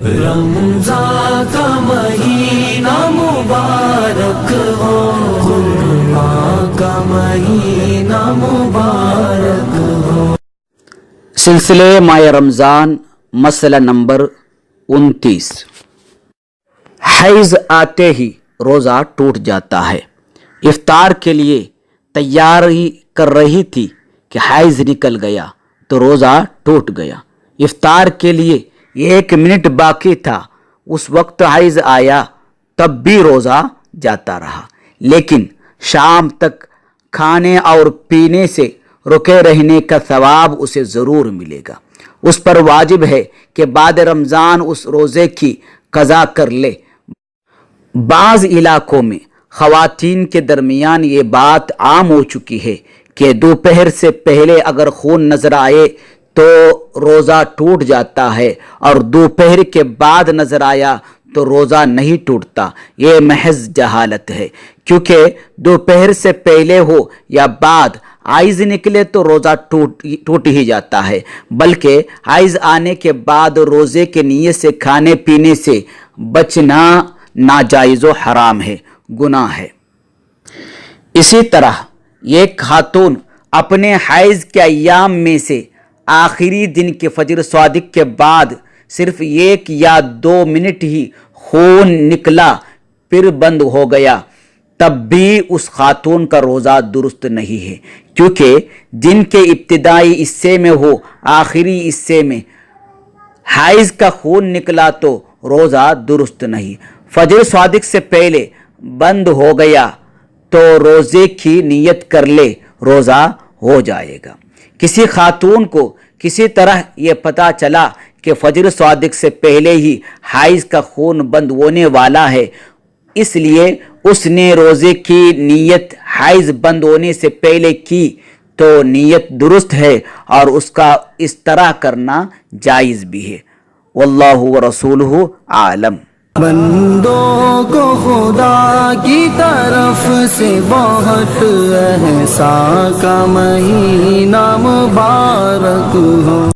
رمضان کا مہینہ مبارک ہو، قربان کا مہینہ مبارک ہو۔ سلسلے ماہ رمضان، مسئلہ نمبر 29۔ حیض آتے ہی روزہ ٹوٹ جاتا ہے۔ افطار کے لیے تیاری کر رہی تھی کہ حیض نکل گیا تو روزہ ٹوٹ گیا۔ افطار کے لیے 1 منٹ باقی تھا، اس وقت حیض آیا، تب بھی روزہ جاتا رہا، لیکن شام تک کھانے اور پینے سے رکے رہنے کا ثواب اسے ضرور ملے گا۔ اس پر واجب ہے کہ بعد رمضان اس روزے کی قضا کر لے۔ بعض علاقوں میں خواتین کے درمیان یہ بات عام ہو چکی ہے کہ دوپہر سے پہلے اگر خون نظر آئے تو روزہ ٹوٹ جاتا ہے، اور دوپہر کے بعد نظر آیا تو روزہ نہیں ٹوٹتا۔ یہ محض جہالت ہے، کیونکہ دوپہر سے پہلے ہو یا بعد حیض نکلے تو روزہ ٹوٹ ہی جاتا ہے، بلکہ حیض آنے کے بعد روزے کے نیت سے کھانے پینے سے بچنا ناجائز و حرام ہے، گناہ ہے۔ اسی طرح ایک خاتون اپنے حیض کے ایام میں سے آخری دن کے فجر صادق کے بعد صرف 1 یا 2 منٹ ہی خون نکلا پھر بند ہو گیا، تب بھی اس خاتون کا روزہ درست نہیں ہے، کیونکہ دن کے ابتدائی حصے میں ہو آخری حصے میں حیض کا خون نکلا تو روزہ درست نہیں۔ فجر صادق سے پہلے بند ہو گیا تو روزے کی نیت کر لے، روزہ ہو جائے گا۔ کسی خاتون کو کسی طرح یہ پتہ چلا کہ فجر صادق سے پہلے ہی حیض کا خون بند ہونے والا ہے، اس لیے اس نے روزے کی نیت حیض بند ہونے سے پہلے کی تو نیت درست ہے اور اس کا اس طرح کرنا جائز بھی ہے۔ واللہ ورسولہ عالم۔ بندوں کو خدا کی طرف سے بہت احسان کا مہینہ مبارک ہو۔